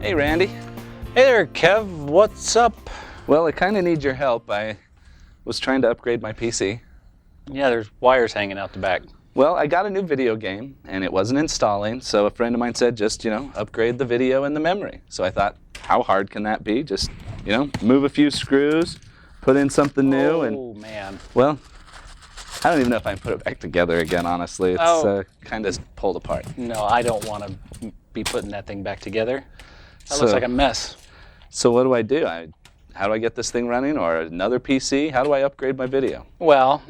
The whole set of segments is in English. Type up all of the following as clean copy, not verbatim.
Hey, Randy. Hey there, Kev. What's up? Well, I kind of need your help. I was trying to upgrade my PC. Yeah, there's wires hanging out the back. Well, I got a new video game, and it wasn't installing, so a friend of mine said just, upgrade the video and the memory. So I thought, how hard can that be? Just, move a few screws, put in something new, and... Oh, man. Well, I don't even know if I can put it back together again, honestly. It's kind of pulled apart. No, I don't want to be putting that thing back together. That looks like a mess. So what do I do? How do I get this thing running, or another PC? How do I upgrade my video? Well,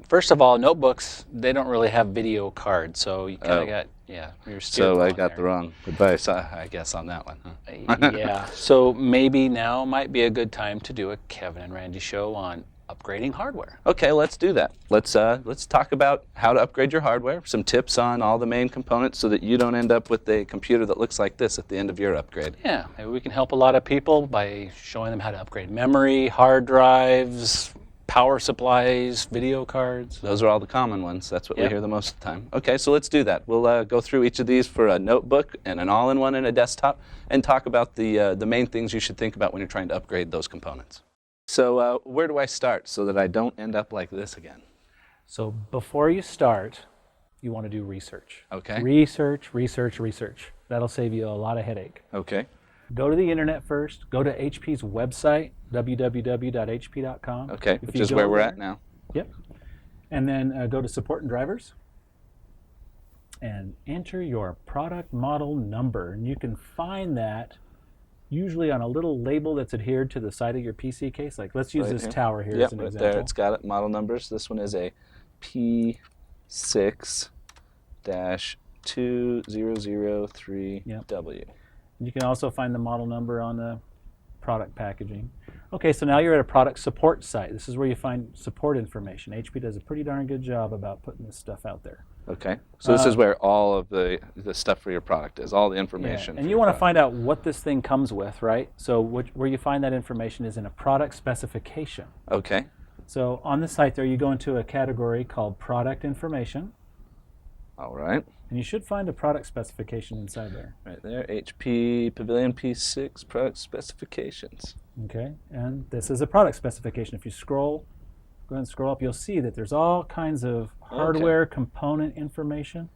first of all, notebooks, they don't really have video cards, so you kind of got, you're still So I got the wrong advice, I guess, on that one. Huh? Yeah, so maybe now might be a good time to do a Kevin and Randy show on upgrading hardware. Okay, let's do that. Let's talk about how to upgrade your hardware, some tips on all the main components so that you don't end up with a computer that looks like this at the end of your upgrade. Yeah, maybe we can help a lot of people by showing them how to upgrade memory, hard drives, power supplies, video cards. Those are all the common ones. That's what we hear the most of the time. Okay, so let's do that. We'll go through each of these for a notebook and an all-in-one and a desktop, and talk about the main things you should think about when you're trying to upgrade those components. So where do I start so that I don't end up like this again? So before you start, you want to do research. Okay. Research, research, research. That'll save you a lot of headache. Okay. Go to the internet first. Go to HP's website, www.hp.com. Okay, which is where we're at now. Yep. And then go to support and drivers and enter your product model number. And you can find that usually on a little label that's adhered to the side of your PC case. Like, let's use this tower here as an example. There, it's got it, model numbers. This one is a P6-2003W. You can also find the model number on the product packaging. Okay, so now you're at a product support site. This is where you find support information. HP does a pretty darn good job about putting this stuff out there. Okay, so this is where all of the stuff for your product is, all the information. Yeah. And you want to find out what this thing comes with, right? So where you find that information is in a product specification. Okay. So on the site there, you go into a category called product information. All right. And you should find a product specification inside there. Right there, HP Pavilion P6 product specifications. Okay, and this is a product specification. If you scroll, go ahead and scroll up, you'll see that there's all kinds of hardware component information.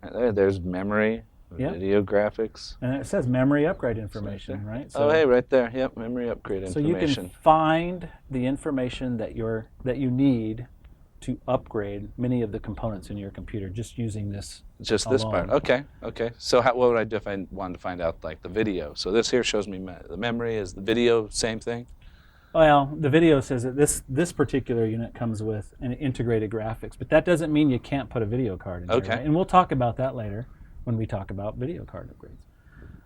Right there's memory, video graphics. And it says memory upgrade information, right? So, hey, right there. Yep, memory upgrade information. So you can find the information that you need to upgrade many of the components in your computer just using this. Just this part. Okay. Okay. So what would I do if I wanted to find out like the video? So this here shows me the memory. Is the video same thing? Well, the video says that this particular unit comes with an integrated graphics, but that doesn't mean you can't put a video card in there. Right? And we'll talk about that later when we talk about video card upgrades.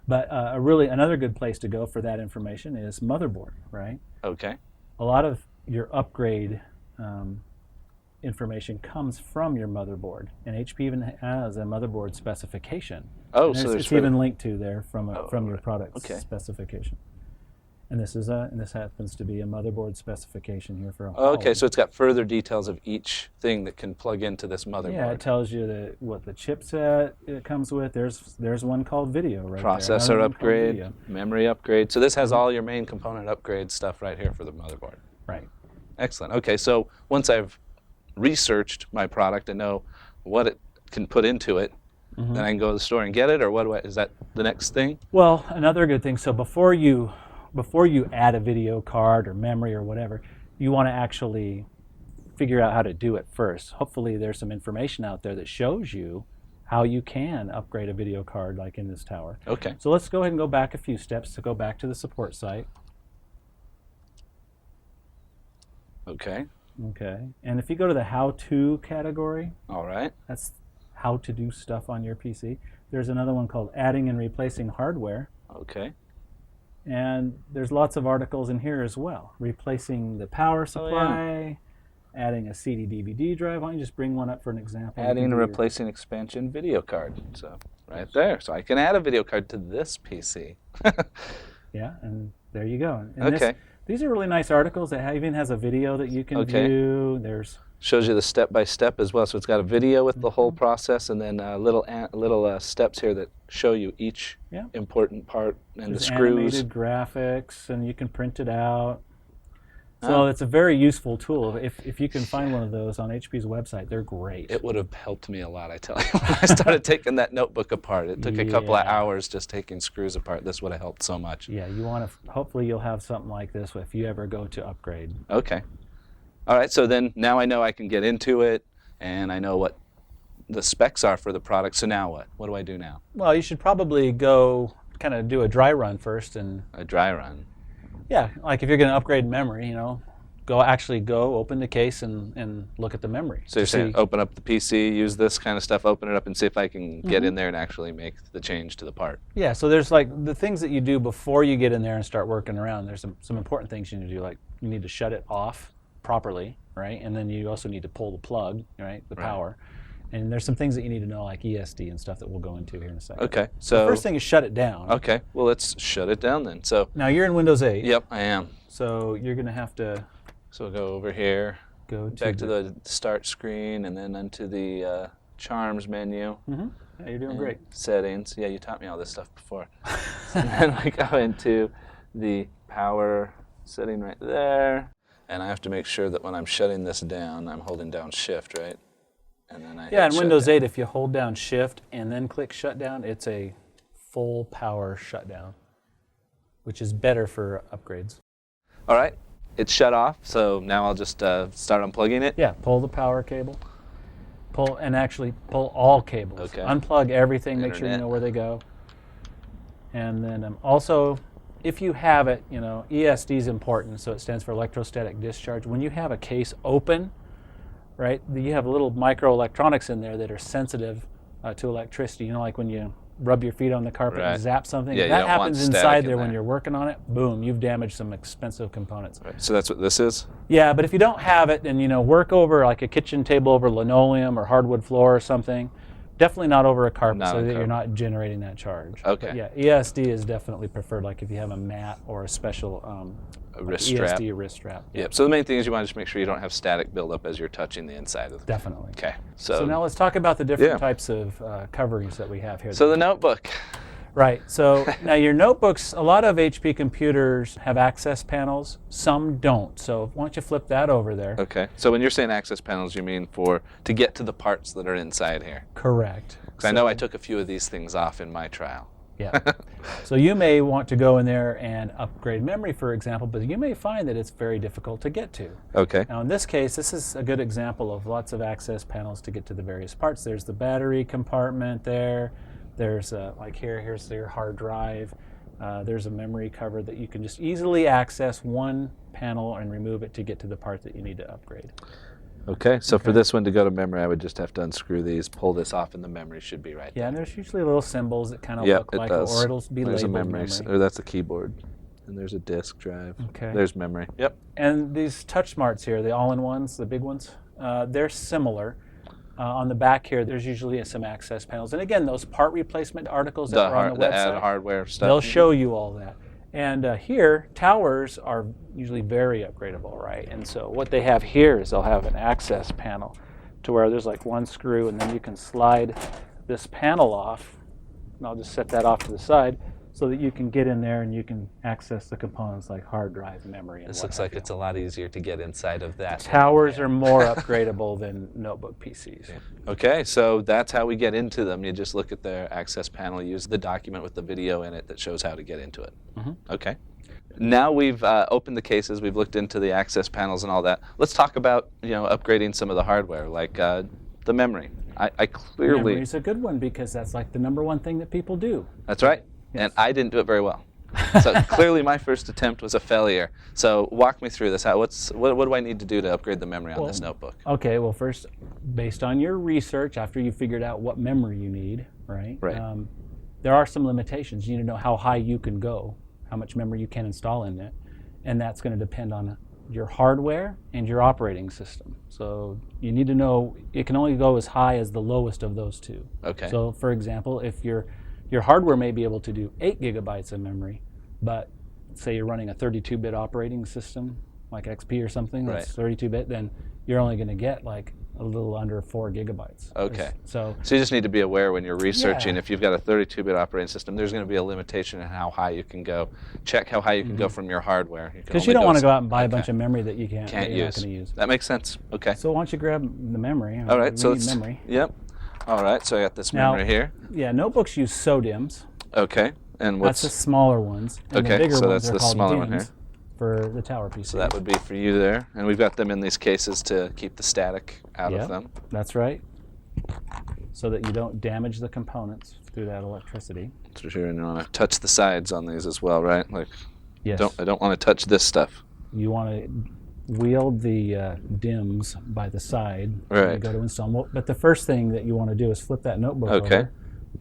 But another good place to go for that information is motherboard, right? Okay. A lot of your upgrade information comes from your motherboard, and HP even has a motherboard specification. Oh, and so it's even linked to there from your product specification. And this happens to be a motherboard specification here for a whole. Okay, so it's got further details of each thing that can plug into this motherboard. Yeah, it tells you what the chipset it comes with. There's one called video right Processor there. upgrade, memory upgrade. So this has all your main component upgrade stuff right here for the motherboard. Right. Excellent. Okay, so once I've researched my product and know what it can put into it, then I can go to the store and get it, or is that the next thing? Well, another good thing, so before you add a video card or memory or whatever, you want to actually figure out how to do it first. Hopefully there's some information out there that shows you how you can upgrade a video card like in this tower. Okay. So let's go ahead and go back a few steps to go back to the support site. Okay. Okay. And if you go to the how-to category, all right, that's how to do stuff on your PC. There's another one called adding and replacing hardware. Okay. And there's lots of articles in here as well. Replacing the power supply, adding a CD/DVD drive. Why don't you just bring one up for an example? Adding and replacing expansion video card. So right there. So I can add a video card to this PC. Yeah, and there you go. And These are really nice articles. It even has a video that you can view. There's shows you the step-by-step as well. So it's got a video with the whole process, and then little steps here that show you each important part and There's the screws. Animated graphics, and you can print it out. So it's a very useful tool. If you can find one of those on HP's website, they're great. It would have helped me a lot, I tell you. When I started taking that notebook apart, it took a couple of hours just taking screws apart. This would have helped so much. Yeah, you want to. Hopefully, you'll have something like this if you ever go to upgrade. Okay. All right. So then now I know I can get into it, and I know what the specs are for the product. So now what? What do I do now? Well, you should probably go kind of do a dry run first, and a dry run. Yeah, like if you're going to upgrade memory, go open the case and look at the memory. So you're saying open up the PC, use this kind of stuff, open it up and see if I can get in there and actually make the change to the part. Yeah, so there's like the things that you do before you get in there and start working around. There's some important things you need to do, like you need to shut it off properly, right? And then you also need to pull the plug, right, the power. And there's some things that you need to know, like ESD and stuff that we'll go into here in a second. Okay, so the first thing is shut it down. Okay, well let's shut it down then. So now you're in Windows 8. Yep, I am. So you're going to have to. So we'll go over here. Go back to the start screen and then into the charms menu. Yeah, you're doing great. Settings. Yeah, you taught me all this stuff before. And then I go into the power setting right there. And I have to make sure that when I'm shutting this down, I'm holding down Shift, right? And then I in Windows 8, if you hold down Shift and then click Shutdown, it's a full power shutdown, which is better for upgrades. All right, it's shut off, so now I'll just start unplugging it? Yeah, pull the power cable. Pull all cables. Okay. Unplug everything, make sure you know where they go. And then also, if you have it, ESD is important, so it stands for electrostatic discharge. When you have a case open, right, you have little microelectronics in there that are sensitive to electricity. Like when you rub your feet on the carpet and zap something. Yeah, that happens inside there when you're working on it. Boom, you've damaged some expensive components. Right. So that's what this is? Yeah, but if you don't have it and work over like a kitchen table over linoleum or hardwood floor or something, definitely not over a carpet so that you're not generating that charge. Okay. But yeah, ESD is definitely preferred, like if you have a mat or a special a wrist strap. ESD wrist strap. Yep. So the main thing is you want to just make sure you don't have static buildup as you're touching the inside of the. Definitely. Okay. So now let's talk about the different types of coverings that we have here. So the notebook. Right. So now your notebooks, a lot of HP computers have access panels. Some don't. So why don't you flip that over there? Okay. So when you're saying access panels, you mean to get to the parts that are inside here? Correct. Because I know I took a few of these things off in my trial. Yeah. So you may want to go in there and upgrade memory, for example, but you may find that it's very difficult to get to. Okay. Now in this case, this is a good example of lots of access panels to get to the various parts. There's the battery compartment there. There's like here's your hard drive. There's a memory cover that you can just easily access one panel and remove it to get to the part that you need to upgrade. Okay, so for this one to go to memory, I would just have to unscrew these, pull this off, and the memory should be right there. Yeah, and there's usually little symbols that kind of look like it, or it'll be there's labeled a memory. Or that's the keyboard. And there's a disk drive. Okay. There's memory. Yep. And these touch smarts here, the all-in-ones, the big ones, they're similar. On the back here, there's usually some access panels. And again, those part replacement articles that are on the website, add hardware stuff. They'll show you all that. And here, towers are usually very upgradable, right? And so what they have here is they'll have an access panel to where there's like one screw, and then you can slide this panel off. And I'll just set that off to the side so that you can get in there and you can access the components like hard drive, memory, and this looks like it's a lot easier to get inside of that. Towers are more upgradable than notebook PCs. Okay, so that's how we get into them. You just look at their access panel, use the document with the video in it that shows how to get into it. Okay. Now we've opened the cases, we've looked into the access panels and all that. Let's talk about upgrading some of the hardware, like the memory. I clearly... Memory's a good one because that's like the #1 thing that people do. That's right. Yes. And I didn't do it very well. So clearly my first attempt was a failure. So walk me through this. What do I need to do to upgrade the memory on this notebook? Okay, well first, based on your research, after you figured out what memory you need, right? There are some limitations. You need to know how high you can go, how much memory you can install in it, and that's going to depend on your hardware and your operating system. So you need to know it can only go as high as the lowest of those two. Okay. So for example, if your hardware may be able to do 8 gigabytes of memory, but say you're running a 32-bit operating system, like XP or something, that's 32-bit, then you're only going to get like a little under 4 gigabytes. Okay. So you just need to be aware when you're researching, if you've got a 32-bit operating system, there's going to be a limitation in how high you can go. Check how high you can go from your hardware. Because you don't want to go out and buy a bunch of memory that you can't use. Not going to use. That makes sense. Okay. So why don't you grab the memory? All right. So it's memory. Yep. All right. So I got this memory here. Yeah. Notebooks use SODIMMs. Okay. And what's that's the smaller ones. And the bigger so ones that's are the called smaller DIMMs one here. For the tower PCs. So that would be for you there, and we've got them in these cases to keep the static out of them. That's right. So that you don't damage the components through that electricity. So you're going to want to touch the sides on these as well, right? Like, yes. I don't want to touch this stuff. You want to wield the DIMMs by the side when you go to install them. But the first thing that you want to do is flip that notebook over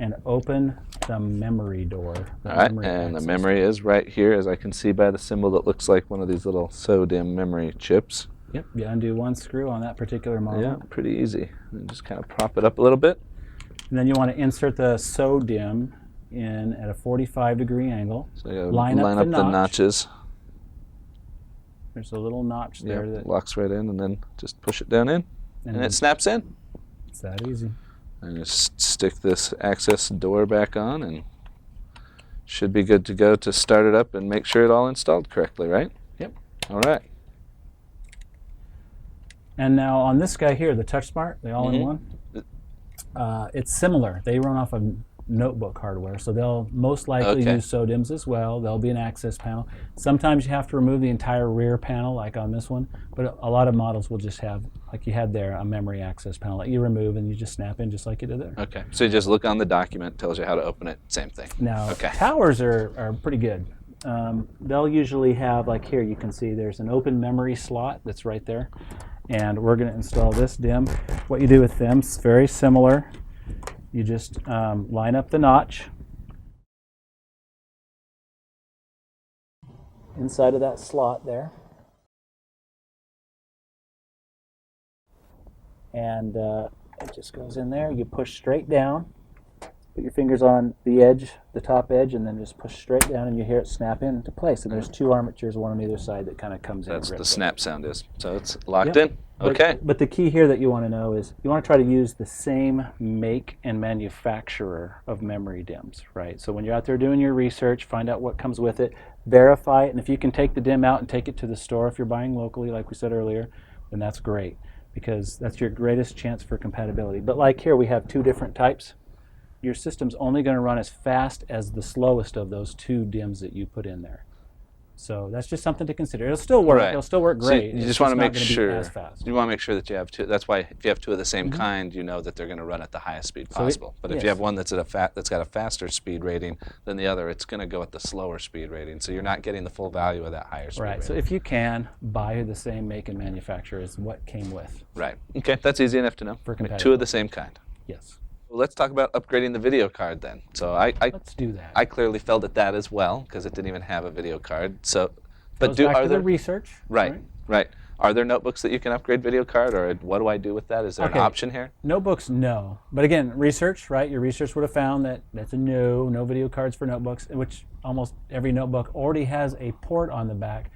and open the memory door. All right, and the memory is right here, as I can see by the symbol that looks like one of these little SODIMM memory chips. Yep, you undo one screw on that particular model. Yeah, pretty easy. And just kind of prop it up a little bit. And then you want to insert the SODIMM in at a 45-degree angle. So you line up the notches. There's a little notch there that locks right in, and then just push it down in, and it snaps in. It's that easy. And just stick this access door back on, and should be good to go to start it up and make sure it all installed correctly, right? Yep. All right. And now on this guy here, the TouchSmart, the all-in-one, it's similar. They run off of notebook hardware, so they'll most likely use SODIMMs as well. There'll be an access panel. Sometimes you have to remove the entire rear panel, like on this one, but a lot of models will just have, like you had there, a memory access panel that you remove and you just snap in just like you did there. Okay, so you just look on the document, tells you how to open it, same thing. Now, towers are pretty good. They'll usually have, like here you can see there's an open memory slot that's right there, and we're going to install this DIMM. What you do with them is very similar. You just line up the notch inside of that slot there, and it just goes in there. You push straight down, put your fingers on the edge, the top edge, and then just push straight down, and you hear it snap into place. And there's two armatures, one on either side, that kind of comes in. That's the snap sound is. So it's locked in. Okay. But the key here that you want to know is you want to try to use the same make and manufacturer of memory DIMMs, right? So when you're out there doing your research, find out what comes with it, verify it, and if you can take the DIMM out and take it to the store if you're buying locally, like we said earlier, then that's great, because that's your greatest chance for compatibility. But like here, we have two different types. Your system's only going to run as fast as the slowest of those two DIMMs that you put in there. So that's just something to consider. It'll still work. It'll still work great. So you just want to make sure. You want to make sure that you have two. That's why if you have two of the same kind, you know that they're going to run at the highest speed possible. But if you have one that's at that's got a faster speed rating than the other, it's going to go at the slower speed rating. So you're not getting the full value of that higher speed rating. So if you can buy the same make and manufacturer as what came with. Right. Okay. That's easy enough to know. For compatibility. Two of the same kind. Yes. Let's talk about upgrading the video card then. So let's do that. I clearly failed at that as well because it didn't even have a video card. So, but are there research? Right. Are there notebooks that you can upgrade video card, or what do I do with that? Is there an option here? Notebooks, no. But again, research, right? Your research would have found that that's a no video cards for notebooks, which almost every notebook already has a port on the back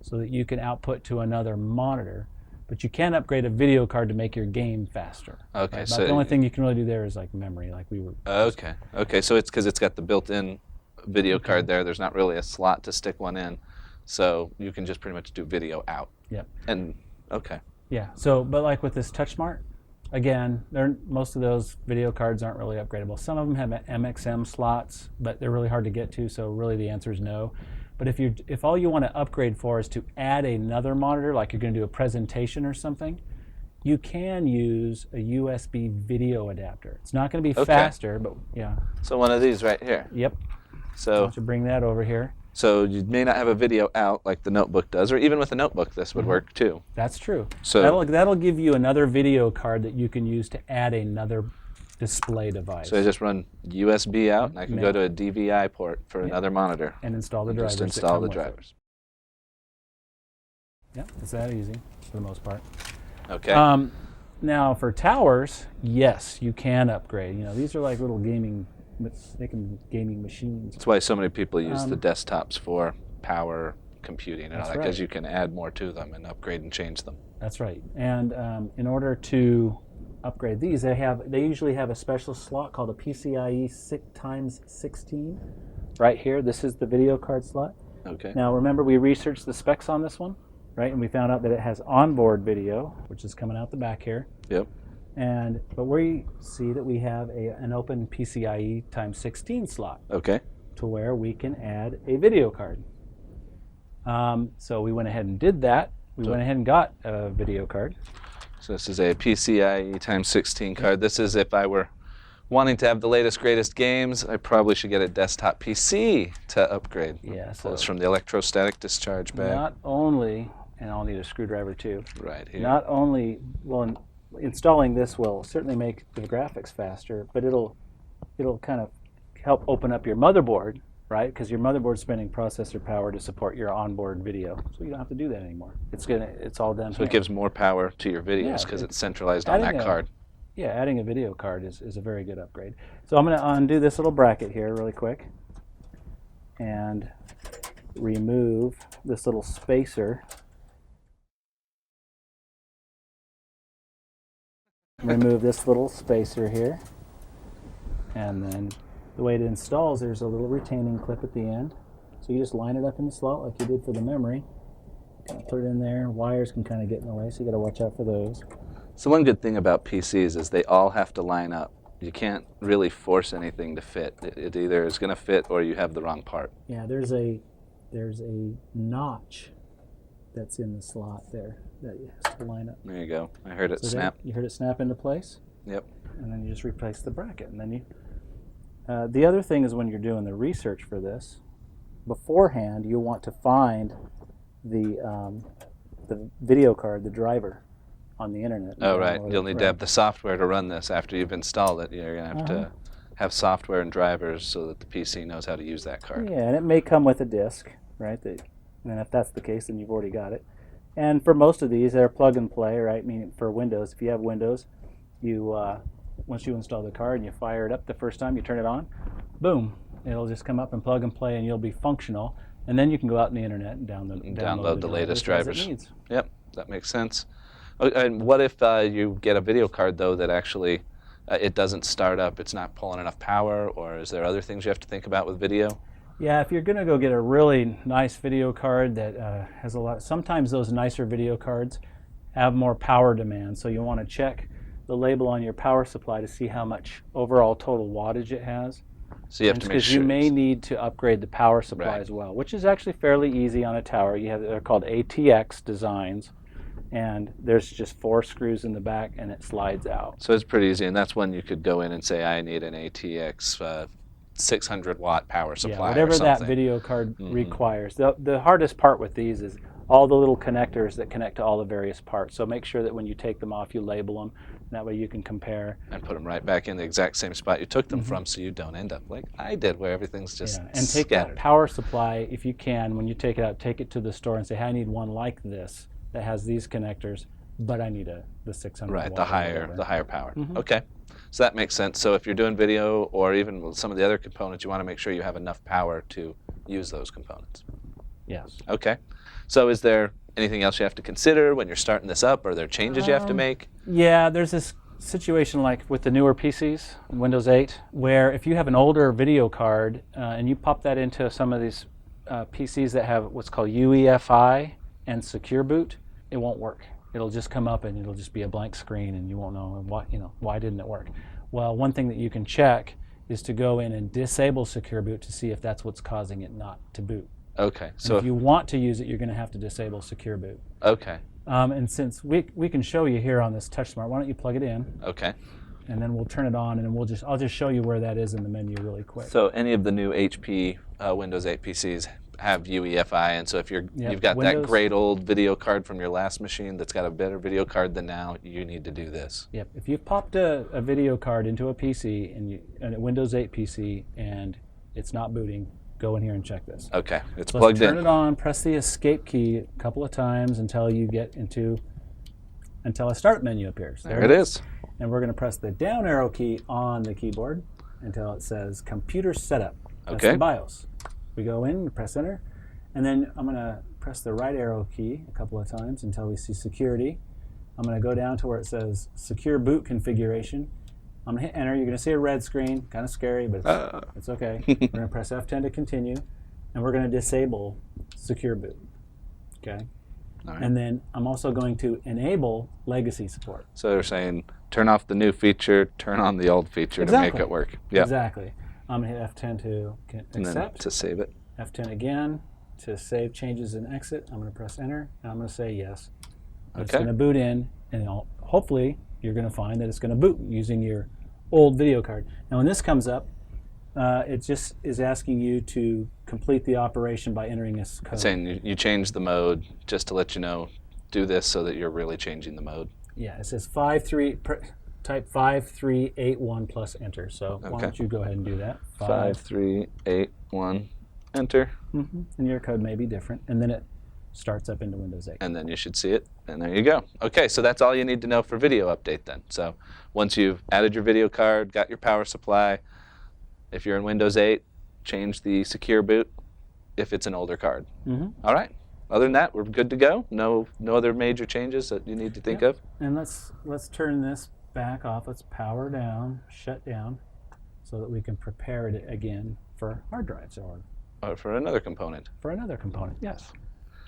so that you can output to another monitor. But you can upgrade a video card to make your game faster. Okay, right? so the only thing you can really do there is like memory, like we were. Okay. So it's because it's got the built-in video card there. There's not really a slot to stick one in, so you can just pretty much do video out. Yep. And yeah. So, but like with this TouchSmart, again, most of those video cards aren't really upgradable. Some of them have MXM slots, but they're really hard to get to. So really, the answer is no. But if all you want to upgrade for is to add another monitor, like you're going to do a presentation or something, you can use a USB video adapter. It's not going to be faster, but yeah. So one of these right here. Yep. So I'll have to bring that over here. So you may not have a video out like the notebook does, or even with a notebook this would work too. That's true. So that'll give you another video card that you can use to add another display device. So I just run USB out, and I can go to a DVI port for another monitor. And install the drivers. Just install the drivers. Yep, it's that easy for the most part. Okay. Now for towers, yes, you can upgrade. These are like little gaming machines. That's why so many people use the desktops for power computing and all that, because you can add more to them and upgrade and change them. That's right. And in order to upgrade these, they usually have a special slot called a PCIe 6x16 right here. This is the video card slot. Okay. Now remember, we researched the specs on this one, right? And we found out that it has onboard video, which is coming out the back here. Yep. But we see that we have an open PCIe x 16 slot. Okay. To where we can add a video card. So we went ahead and did that. We went ahead and got a video card. So this is a PCIe x 16 card. This is if I were wanting to have the latest, greatest games, I probably should get a desktop PC to upgrade. Yeah. So it's from the electrostatic discharge bag. Not only, and I'll need a screwdriver too. Right here. Not only, well, installing this will certainly make the graphics faster, but it'll kind of help open up your motherboard, right? Because your motherboard's spending processor power to support your onboard video, so you don't have to do that anymore. It's all done. So it gives more power to your videos because it's centralized on that card. Yeah, adding a video card is a very good upgrade. So I'm going to undo this little bracket here really quick and remove this little spacer. Remove this little spacer here, and then the way it installs, there's a little retaining clip at the end. So you just line it up in the slot like you did for the memory. Kind of put it in there. Wires can kind of get in the way, so you got to watch out for those. So one good thing about PCs is they all have to line up. You can't really force anything to fit. It either is going to fit or you have the wrong part. Yeah, there's a notch that's in the slot there that has to line up. There you go. I heard it snap. You heard it snap into place? Yep. And then you just replace the bracket. And then the other thing is when you're doing the research for this, beforehand you want to find the video card, the driver, on the internet. Oh, right. You'll need to have the software to run this after you've installed it. You're going to have to have software and drivers so that the PC knows how to use that card. Yeah, and it may come with a disk, right? And if that's the case, then you've already got it. And for most of these, they're plug and play, right? Meaning for Windows, if you have Windows, you once you install the card and you fire it up the first time, you turn it on, boom, it'll just come up and plug and play, and you'll be functional. And then you can go out on the internet and download the latest drivers. It needs. Yep, that makes sense. And what if you get a video card, though, that actually it doesn't start up, it's not pulling enough power, or is there other things you have to think about with video? Yeah, if you're going to go get a really nice video card that has a lot, sometimes those nicer video cards have more power demand, so you want to check the label on your power supply to see how much overall total wattage it has. So you have to make sure. Because you may need to upgrade the power supply as well, which is actually fairly easy on a tower. They're called ATX designs, and there's just 4 screws in the back, and it slides out. So it's pretty easy, and that's when you could go in and say, I need an ATX 600-watt power supply, whatever or something. That video card requires. The hardest part with these is all the little connectors that connect to all the various parts. So make sure that when you take them off, you label them. And that way you can compare. And put them right back in the exact same spot you took them from, so you don't end up like I did, where everything's just And take scattered. that power supply, if you can, when you take it out, take it to the store and say, hey, I need one like this that has these connectors, but I need the 600 watt. Right, the higher power. Okay. So that makes sense. So if you're doing video or even with some of the other components, you want to make sure you have enough power to use those components. Yes. Okay. So is there anything else you have to consider when you're starting this up? Are there changes you have to make? Yeah, there's this situation like with the newer PCs, Windows 8, where if you have an older video card and you pop that into some of these PCs that have what's called UEFI and Secure Boot, it won't work. It'll just come up and it'll just be a blank screen, and you won't know why didn't it work. Well, one thing that you can check is to go in and disable Secure Boot to see if that's what's causing it not to boot. Okay. So if you want to use it, you're going to have to disable Secure Boot. Okay. And since we can show you here on this TouchSmart, why don't you plug it in? Okay. And then we'll turn it on, and then I'll just show you where that is in the menu really quick. So any of the new HP Windows 8 PCs have UEFI, and so if you've got that great old video card from your last machine that's got a better video card than now, you need to do this. Yep. If you've popped a video card into a PC and a Windows 8 PC and it's not booting, go in here and check this. Okay, it's So plugged in. Turn it on, press the escape key a couple of times until a start menu appears. There it is. And we're going to press the down arrow key on the keyboard until it says computer setup. That's the BIOS. We go in, press enter, And then I'm going to press the right arrow key a couple of times until we see security. I'm going to go down to where it says secure boot configuration. I'm going to hit enter. You're going to see a red screen, kind of scary, but it's okay. We're going to press F10 to continue, and we're going to disable secure boot. Okay. All right. And then I'm also going to enable legacy support. So they're saying turn off the new feature, turn on the old feature to make it work. Yep. Exactly. I'm going to hit F10 to accept. And then to save it. F10 again to save changes and exit. I'm going to press enter, and I'm going to say yes. It's going to boot in, and hopefully you're going to find that it's going to boot using your old video card. Now when this comes up, it just is asking you to complete the operation by entering this code. It's saying you change the mode just to let you know, do this so that you're really changing the mode. Yeah, it says type 5381 plus enter. So why don't you go ahead and do that? 5381, enter. And your code may be different, and then it starts up into Windows 8. And then you should see it, and there you go. Okay, so that's all you need to know for video update then. So once you've added your video card, got your power supply, if you're in Windows 8, change the secure boot if it's an older card. All right. Other than that, we're good to go. No other major changes that you need to think of. And let's turn this back off. Let's power down, shut down, so that we can prepare it again for hard drives or for another component. For another component, yes.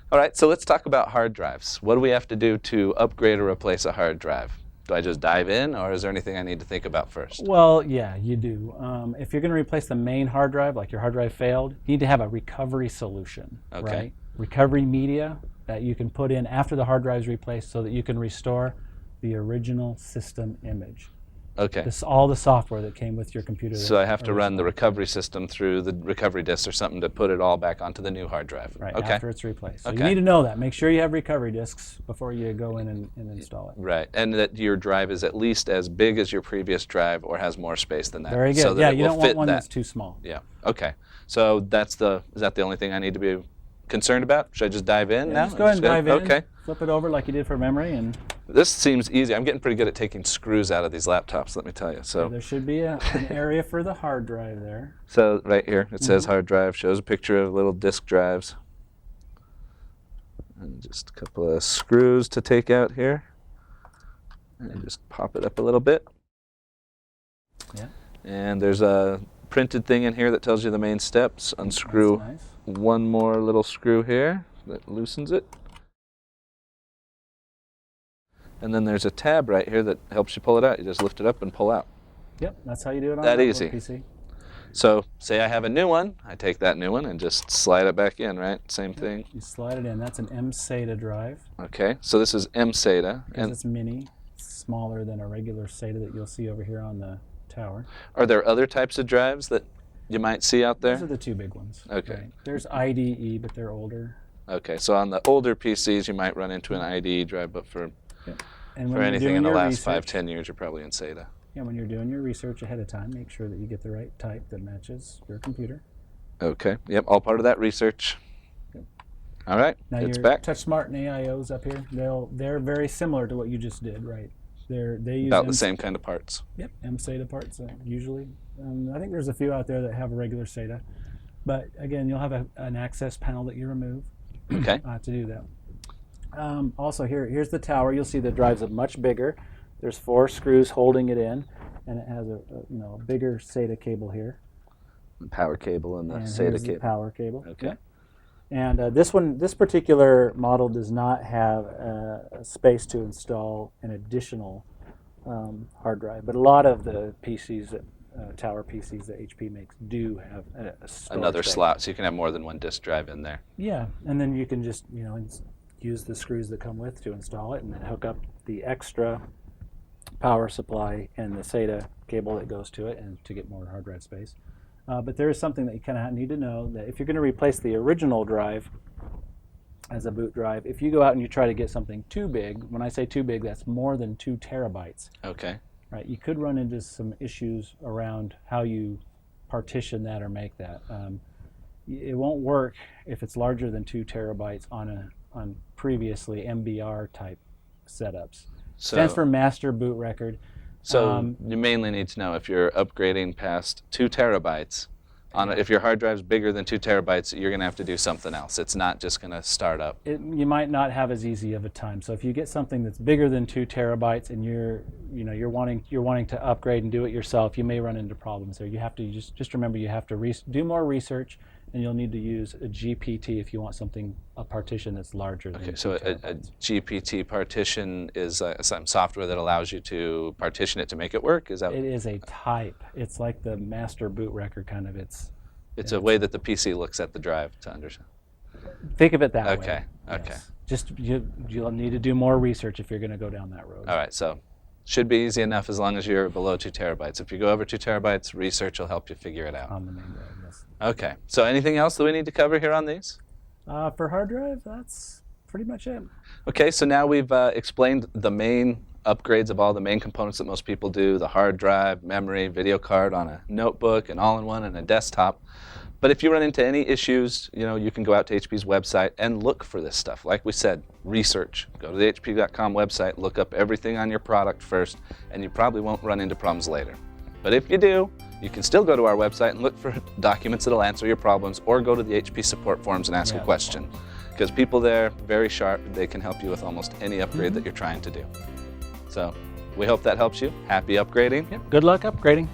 All right, so let's talk about hard drives. What do we have to do to upgrade or replace a hard drive? Do I just dive in, or is there anything I need to think about first? Well, yeah, you do. If you're going to replace the main hard drive, like your hard drive failed, you need to have a recovery solution, right? Recovery media that you can put in after the hard drive is replaced so that you can restore the original system image. Okay. All the software that came with your computer. So I have to run the recovery system through the recovery disk or something to put it all back onto the new hard drive. Right, after it's replaced. So you need to know that. Make sure you have recovery disks before you go in and install it. Right, and that your drive is at least as big as your previous drive or has more space than that. Very good. So that yeah, you don't want one that's too small. Yeah, okay. So is that the only thing I need to be concerned about? Should I just dive in now? Just go ahead and dive in. Okay. Flip it over like you did for memory. And this seems easy. I'm getting pretty good at taking screws out of these laptops, let me tell you. So there should be an area for the hard drive there. So right here, it says hard drive, shows a picture of little disk drives. And just a couple of screws to take out here. And just pop it up a little bit. Yeah. And there's a printed thing in here that tells you the main steps. Unscrew one more little screw here that loosens it. And then there's a tab right here that helps you pull it out. You just lift it up and pull out. Yep, that's how you do it on that a easy. PC. So say I have a new one, I take that new one and just slide it back in, right? Same thing. You slide it in. That's an mSATA drive. Okay, so this is mSATA. Because it's mini, it's smaller than a regular SATA that you'll see over here on the tower. Are there other types of drives that you might see out there? Those are the two big ones. Okay. Right. There's IDE, but they're older. Okay, so on the older PCs, you might run into an IDE drive, but for anything in the last 5-10 years, you're probably in SATA. Yeah, when you're doing your research ahead of time, make sure that you get the right type that matches your computer. Okay, yep, all part of that research. Good. All right, now it's your back. TouchSmart and AIOs up here, they're very similar to what you just did, right? They use about the same kind of parts. Yep, mSATA parts usually. I think there's a few out there that have a regular SATA, but again, you'll have an access panel that you remove. Okay. To do that. Also, here's the tower. You'll see the drive's much bigger. There's 4 screws holding it in, and it has a bigger SATA cable here. The power cable and the SATA here's cable. The power cable. Okay. And this particular model does not have a space to install an additional hard drive, but a lot of the PCs, tower PCs that HP makes, do have another space. slot, so you can have more than one disk drive in there. Yeah, and then you can just use the screws that come with to install it, and then hook up the extra power supply and the SATA cable that goes to it, and to get more hard drive space. But there is something that you kind of need to know, that if you're going to replace the original drive as a boot drive, if you go out and you try to get something too big, when I say too big, that's more than 2 terabytes. Okay. Right, you could run into some issues around how you partition that or make that. It won't work if it's larger than 2 terabytes on previously MBR type setups. Stands for master boot record. So you mainly need to know if you're upgrading past 2 terabytes If your hard drive's bigger than 2 terabytes, you're going to have to do something else. It's not just going to start up. You might not have as easy of a time. So if you get something that's bigger than 2 terabytes and you're wanting to upgrade and do it yourself, you may run into problems there. You have to just remember you have to do more research, and you'll need to use a GPT if you want a partition that's larger than 2 terabytes. A GPT partition is some software that allows you to partition it to make it work? Is that? It is a type. It's like the master boot record kind of. It's a way that the PC looks at the drive to understand. Think of it that way. Okay. Yes. Just you'll need to do more research if you're going to go down that road. All right, so should be easy enough as long as you're below 2 terabytes. If you go over 2 terabytes, research will help you figure it out. On the main drive, yes. Okay, so anything else that we need to cover here on these? For hard drive, that's pretty much it. Okay, so now we've explained the main upgrades of all the main components that most people do, the hard drive, memory, video card on a notebook, an all-in-one, and a desktop. But if you run into any issues, you can go out to HP's website and look for this stuff. Like we said, research. Go to the HP.com website, look up everything on your product first, and you probably won't run into problems later. But if you do, you can still go to our website and look for documents that'll answer your problems, or go to the HP support forums and ask a question. Because people there, very sharp, they can help you with almost any upgrade that you're trying to do. So we hope that helps you. Happy upgrading. Yep. Good luck upgrading.